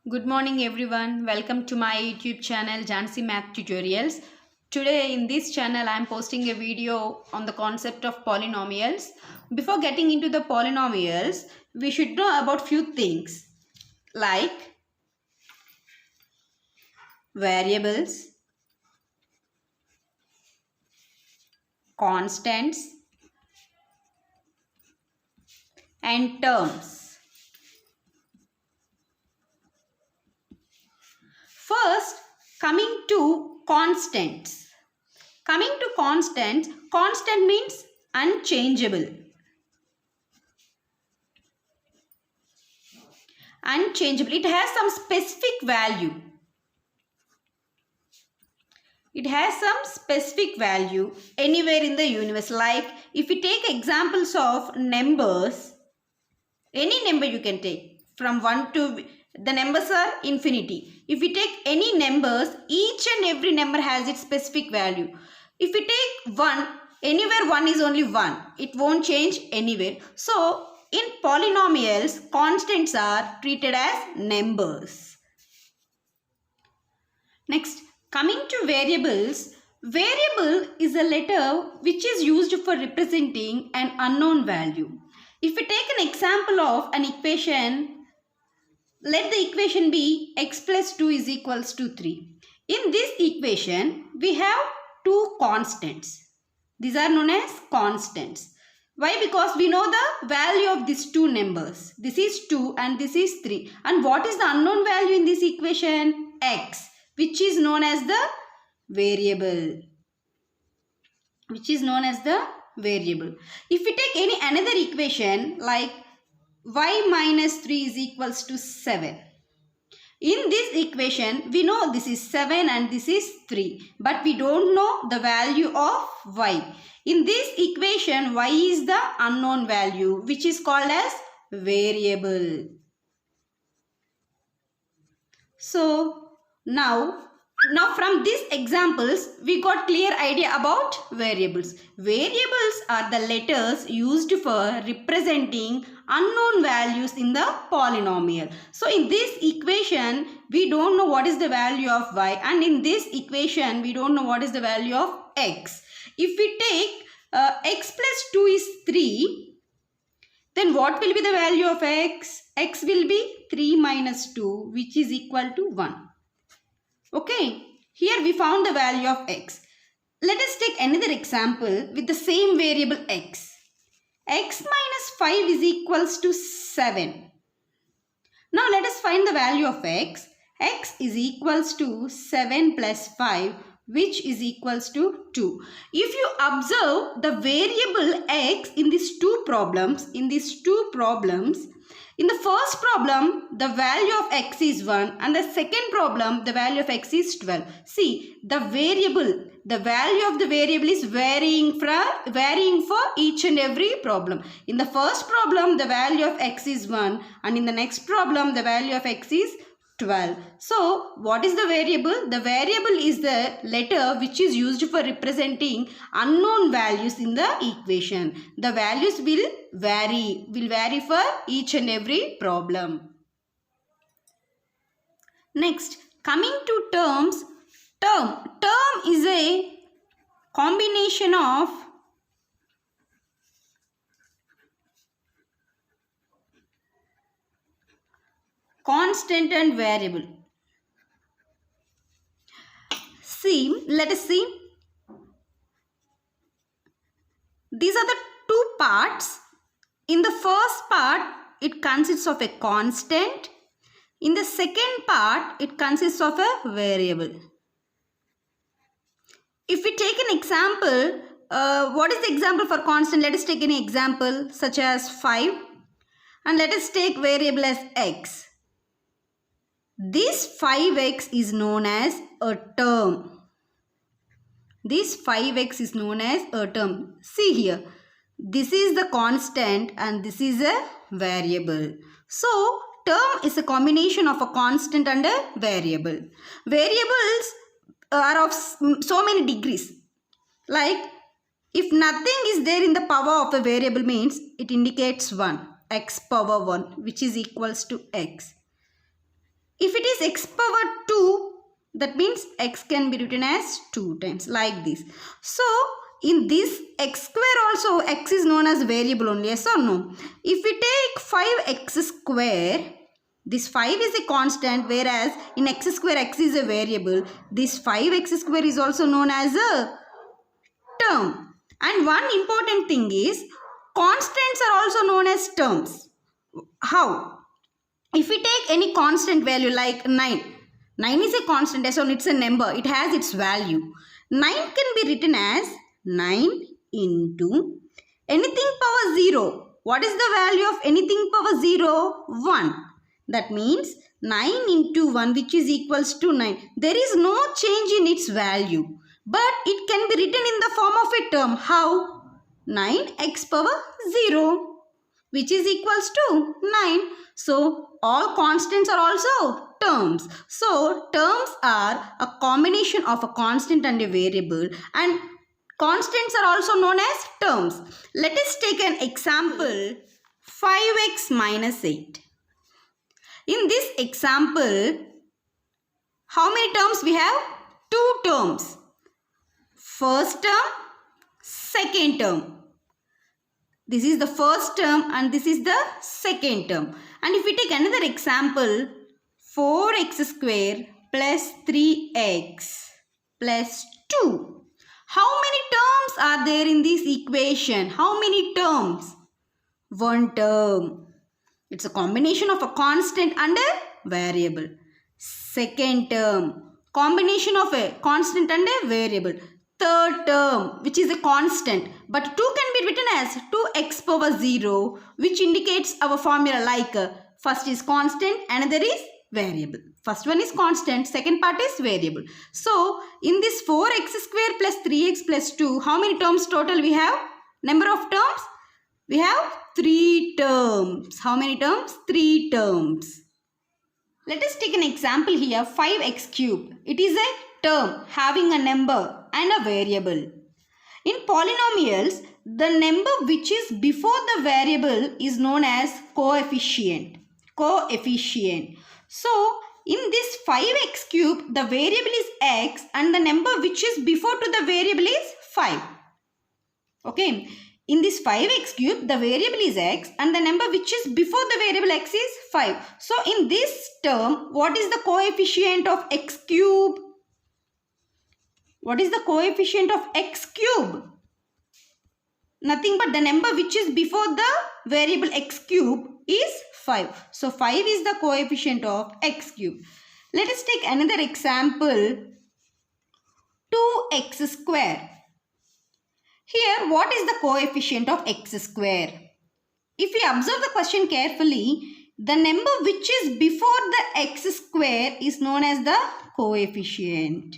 Good morning everyone. Welcome to my YouTube channel Jansi Math Tutorials. Today in this channel I am posting a video on the concept of polynomials. Before getting into the polynomials, we should know about few things like variables, constants and terms. First, coming to constants. Constant means unchangeable. Unchangeable. It has some specific value. It has some specific value anywhere in the universe. Like if we take examples of numbers, any number you can take from 1 to the numbers are infinity. If we take any numbers, each and every number has its specific value. If we take 1, anywhere 1 is only 1. It won't change anywhere. So, in polynomials, constants are treated as numbers. Next, coming to variables. Variable is a letter which is used for representing an unknown value. If we take an example of an equation, let the equation be x plus 2 is equals to 3. In this equation, we have two constants. These are known as constants. Why? Because we know the value of these two numbers. This is 2 and this is 3. And what is the unknown value in this equation? X, which is known as the variable. If we take any another equation like y minus 3 is equals to 7. In this equation, we know this is 7 and this is 3. But we don't know the value of y. In this equation, y is the unknown value which is called as variable. So, now from these examples, we got clear idea about variables. Variables are the letters used for representing unknown values in the polynomial. So in this equation, we don't know what is the value of y, and in this equation, we don't know what is the value of x. If we take x plus 2 is 3, then what will be the value of x? X will be 3 minus 2, which is equal to 1. Okay, here we found the value of x. Let us take another example with the same variable x. X minus 5 is equals to 7. Now let us find the value of x. X is equals to 7 plus 5, which is equals to 2. If you observe the variable x in these two problems, in the first problem, the value of x is 1 and the second problem, the value of x is 12. See, the value of the variable is varying for each and every problem. In the first problem, the value of x is 1 and in the next problem, the value of x is 12. So, what is the variable? The variable is the letter which is used for representing unknown values in the equation. The values will vary for each and every problem. Next, coming to terms. Term is a combination of constant and variable. Let us see. These are the two parts. In the first part, it consists of a constant. In the second part, it consists of a variable. If we take an example, what is the example for constant? Let us take an example such as 5 and let us take variable as x. This 5x is known as a term. See here, this is the constant and this is a variable. So, term is a combination of a constant and a variable. Variables are of so many degrees. Like, if nothing is there in the power of a variable means it indicates 1, x power 1, which is equals to x. If it is x power 2, that means x can be written as 2 times like this. So in this x square also x is known as variable only, yes or no? If we take 5x square, this 5 is a constant, whereas in x square x is a variable. This 5x square is also known as a term. And one important thing is constants are also known as terms. How? If we take any constant value like 9 is a constant, so it's a number, it has its value. 9 can be written as 9 into anything power 0. What is the value of anything power 0? 1. That means 9 into 1, which is equals to 9. There is no change in its value, but it can be written in the form of a term. How? 9x power 0, which is equals to 9. So all constants are also terms. So terms are a combination of a constant and a variable, and constants are also known as terms. Let us take an example, 5x minus 8. In this example, how many terms we have? 2 terms. First term, second term. This is the first term and this is the second term. And if we take another example, 4x square plus 3x plus 2. How many terms are there in this equation? How many terms? 1 term. It's a combination of a constant and a variable. Second term, combination of a constant and a variable. Third term, which is a constant, but 2 can be written as 2x power 0, which indicates our formula like first is constant, another is variable. First one is constant, second part is variable. So in this 4x square plus 3x plus 2, how many terms total we have? Number of terms? We have 3 terms. How many terms? 3 terms. Let us take an example here, 5x cube. It is a term having a number and a variable. In polynomials, the number which is before the variable is known as coefficient. So, in this 5x cube, the variable is x and the number which is before to the variable is 5. Okay. In this 5x cube, the variable is x and the number which is before the variable x is 5. So, in this term, what is the coefficient of x cube? What is the coefficient of x cube? Nothing but the number which is before the variable x cube is 5. So, 5 is the coefficient of x cube. Let us take another example, 2x square. Here, what is the coefficient of x square? If we observe the question carefully, the number which is before the x square is known as the coefficient.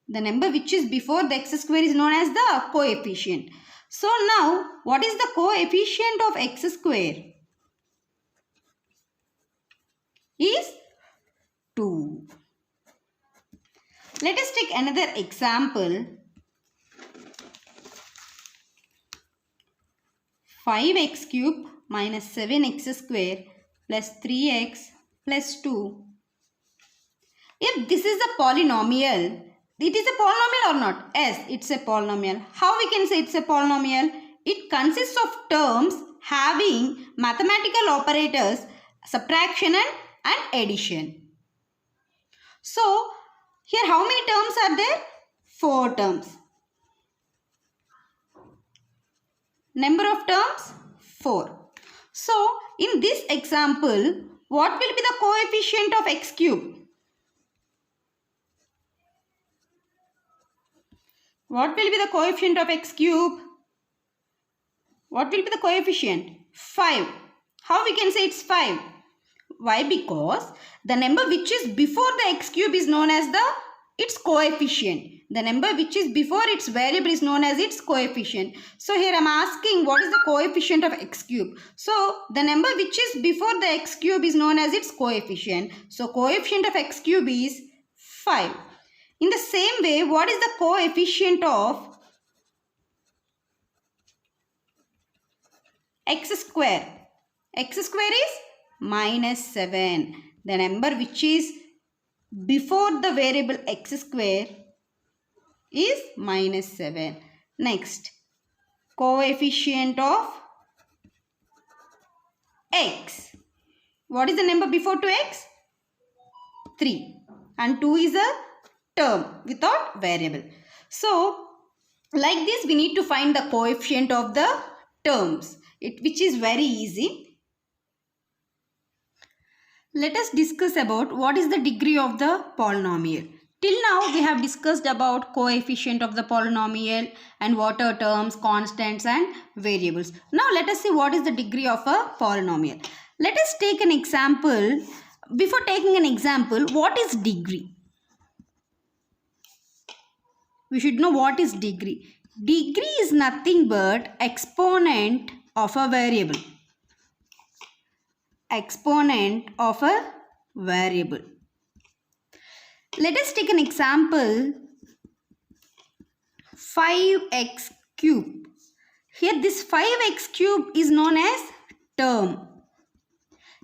The number which is before the x square is known as the coefficient. So now, what is the coefficient of x square? Is 2. Let us take another example. 5x cube minus 7x square plus 3x plus 2. If this is a polynomial, it is a polynomial or not? Yes, it's a polynomial. How we can say it's a polynomial? It consists of terms having mathematical operators, subtraction and addition. So, here how many terms are there? 4 terms. Number of terms? 4. So, in this example, what will be the coefficient of x cube? What will be the coefficient of x cube? What will be the coefficient? 5. How we can say it's 5? Why? Because the number which is before the x cube is known as its coefficient. The number which is before its variable is known as its coefficient. So here I am asking what is the coefficient of x cube. So the number which is before the x cube is known as its coefficient. So coefficient of x cube is 5. In the same way, what is the coefficient of x square? X square is minus 7. The number which is before the variable x square is -7. Next, coefficient of x. What is the number before 2x? 3. And 2 is a term without variable. So, like this we need to find the coefficient of the terms, which is very easy. Let us discuss about what is the degree of the polynomial. Till now we have discussed about coefficient of the polynomial and what are terms, constants and variables. Now let us see what is the degree of a polynomial. Let us take an example. Before taking an example, what is degree? We should know what is degree. Degree is nothing but exponent of a variable. Exponent of a variable. Let us take an example, 5x cube. Here this 5x cube is known as term.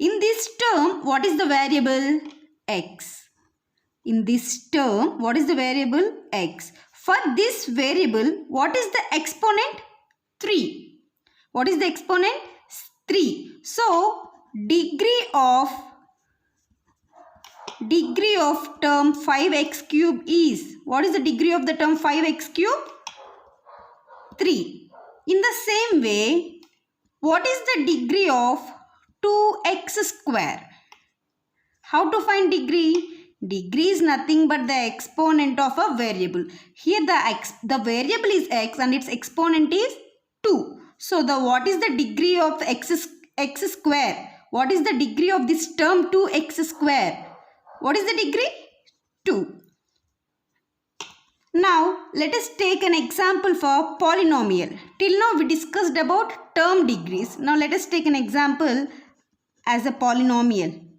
In this term, what is the variable? X. In this term, what is the variable? X. For this variable, what is the exponent? 3. What is the exponent? 3. So, degree of term 5x cube is, what is the degree of the term 5x cube? 3. In the same way, what is the degree of 2x square? How to find degree? Degree is nothing but the exponent of a variable. Here the variable is x and its exponent is 2. So what is the degree of x square? What is the degree of this term 2x square? What is the degree? 2. Now let us take an example for polynomial. Till now we discussed about term degrees. Now let us take an example as a polynomial.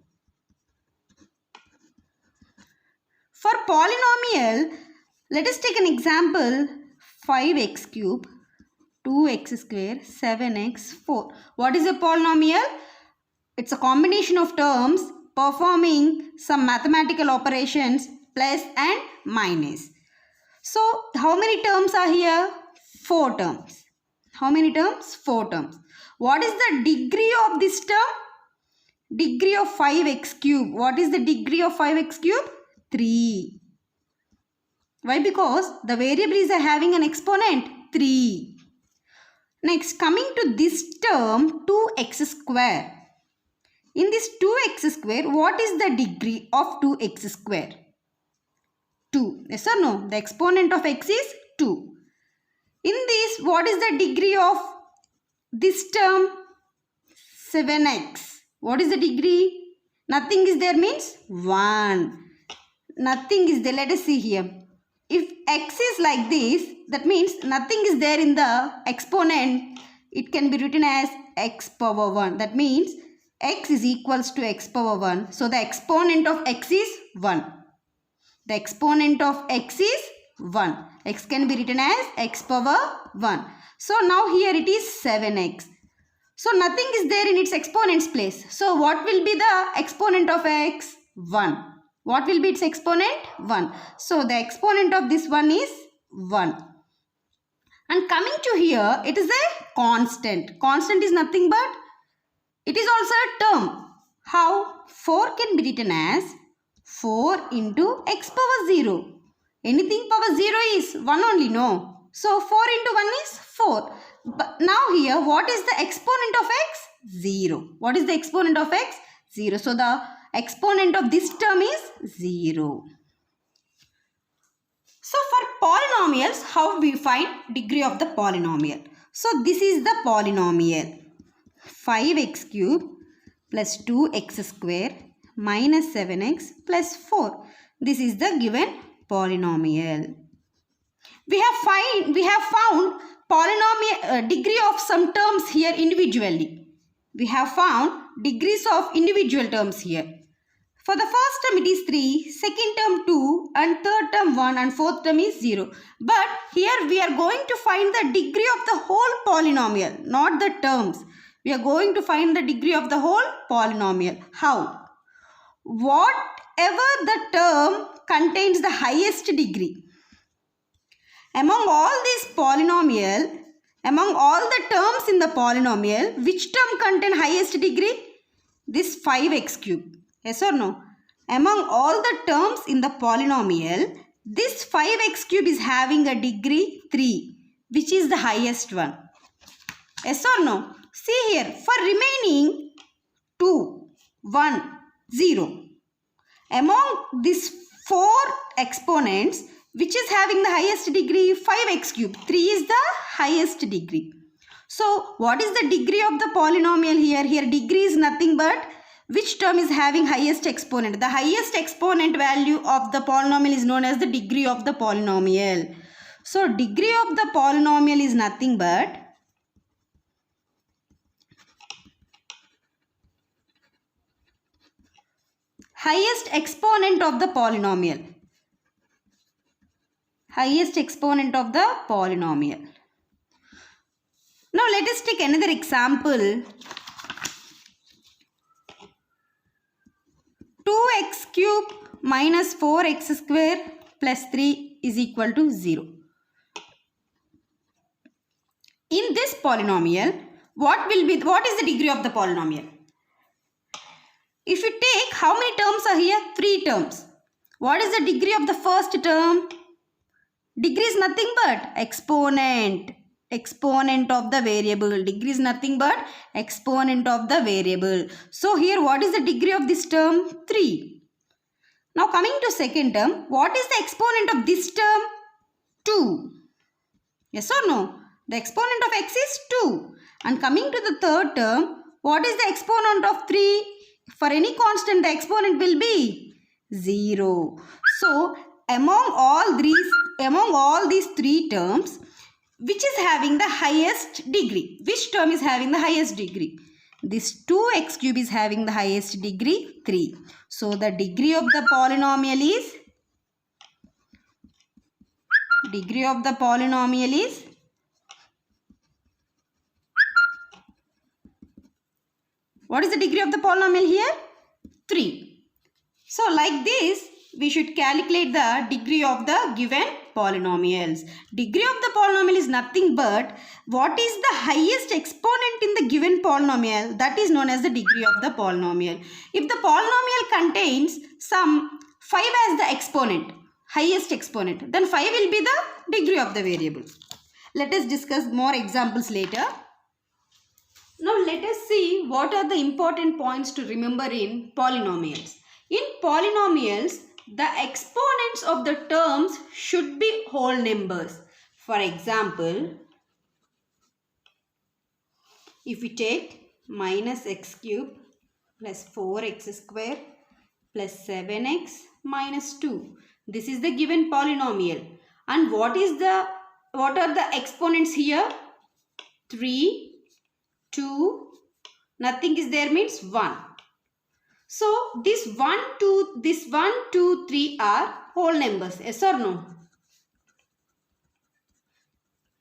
For polynomial, let us take an example, 5x cube, 2x square, 7x, 4. What is a polynomial? It's a combination of terms performing some mathematical operations plus and minus. So, how many terms are here? 4 terms. How many terms? 4 terms. What is the degree of this term? Degree of 5x cube. What is the degree of 5x cube? 3. Why? Because the variable is having an exponent 3. Next, coming to this term 2x square. In this 2x square, what is the degree of 2x square? 2. Yes or no? The exponent of x is 2. In this, what is the degree of this term? 7x. What is the degree? Nothing is there means 1. Nothing is there. Let us see here. If x is like this, that means nothing is there in the exponent. It can be written as x power 1. That means x is equals to x power 1. So the exponent of x is 1. The exponent of x is 1. X can be written as x power 1. So now here it is 7x. So nothing is there in its exponent's place. So what will be the exponent of x? 1. What will be its exponent? 1. So the exponent of this one is 1. And coming to here, it is a constant. Constant is nothing but, it is also a term. How? 4 can be written as 4 into x power 0. Anything power 0 is 1 only, no? So 4 into 1 is 4. But now here, what is the exponent of x? 0. What is the exponent of x? 0. So the exponent of this term is 0. So for polynomials, how we find degree of the polynomial? So this is the polynomial. 5x cube plus 2x square minus 7x plus 4. This is the given polynomial. We have found polynomial degree of some terms here individually. We have found degrees of individual terms here. For the first term it is 3, second term 2 and third term 1 and fourth term is 0. But here we are going to find the degree of the whole polynomial, not the terms. We are going to find the degree of the whole polynomial. How? What the term contains the highest degree. Among all the terms in the polynomial, which term contain highest degree? This 5x cube. Yes or no? Among all the terms in the polynomial, this 5x cube is having a degree 3, which is the highest one. Yes or no? See here, for remaining 2, 1, 0. Among these 4 exponents, which is having the highest degree? 5x cube. 3 is the highest degree. So, what is the degree of the polynomial here? Here degree is nothing but which term is having highest exponent. The highest exponent value of the polynomial is known as the degree of the polynomial. So, degree of the polynomial is nothing but highest exponent of the polynomial. Highest exponent of the polynomial. Now let us take another example. 2x cube minus 4x square plus 3 is equal to 0. In this polynomial, what is the degree of the polynomial? If you take, how many terms are here? 3 terms. What is the degree of the first term? Degree is nothing but exponent. Exponent of the variable. Degree is nothing but exponent of the variable. So here what is the degree of this term? 3. Now coming to second term, what is the exponent of this term? 2. Yes or no? The exponent of x is 2. And coming to the third term, what is the exponent of 3? For any constant, the exponent will be 0. So, among all these 3 terms, which is having the highest degree? Which term is having the highest degree? This 2x cube is having the highest degree 3. So, the degree of the polynomial is what is the degree of the polynomial here? 3. So like this, we should calculate the degree of the given polynomials. Degree of the polynomial is nothing but what is the highest exponent in the given polynomial, that is known as the degree of the polynomial. If the polynomial contains some 5 as the exponent, highest exponent, then 5 will be the degree of the variable. Let us discuss more examples later. Now let us see what are the important points to remember in polynomials. In polynomials, the exponents of the terms should be whole numbers. For example, if we take minus x cube plus 4x square plus 7x minus 2. This is the given polynomial. And what are the exponents here? 3, 2, nothing is there means 1. So, this 1, 2, 3 are whole numbers. Yes or no?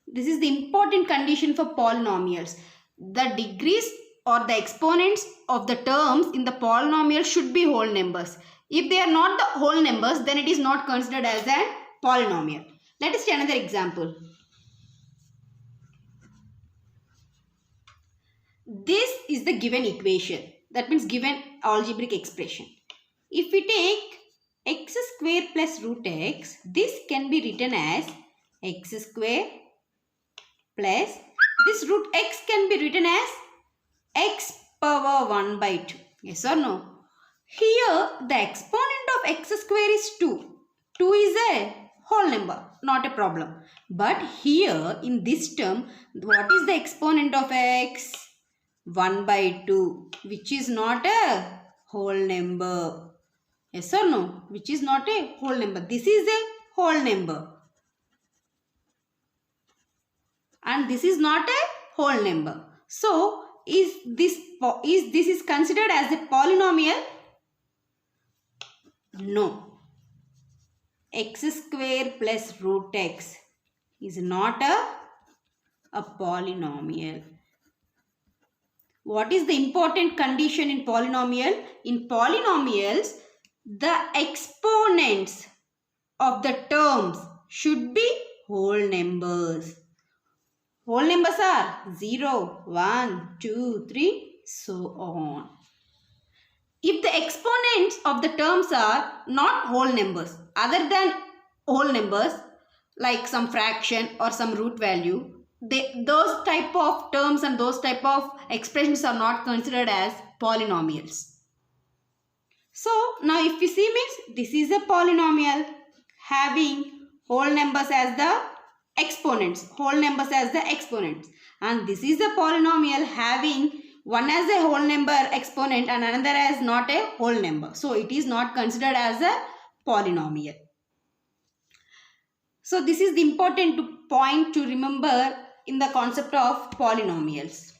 This is the important condition for polynomials. The degrees or the exponents of the terms in the polynomial should be whole numbers. If they are not the whole numbers, then it is not considered as a polynomial. Let us see another example. This is the given equation. That means given algebraic expression. If we take x square plus root x, this can be written as x square plus this root x can be written as x power 1 by 2. Yes or no? Here the exponent of x square is 2. 2 is a whole number, not a problem. But here in this term, what is the exponent of x? 1 by 2, which is not a whole number. Yes or no? Which is not a whole number. This is a whole number. And this is not a whole number. So, is this considered as a polynomial? No. X square plus root x is not a polynomial. What is the important condition in polynomial? In polynomials, The exponents of the terms should be whole numbers. Whole numbers are 0, 1, 2, 3, so on. If the exponents of the terms are not whole numbers, other than whole numbers, like some fraction or some root value, those type of terms and those type of expressions are not considered as polynomials. So now if we see means this is a polynomial having whole numbers as the exponents, and this is a polynomial having one as a whole number exponent and another as not a whole number. So it is not considered as a polynomial. So this is the important point to remember in the concept of polynomials.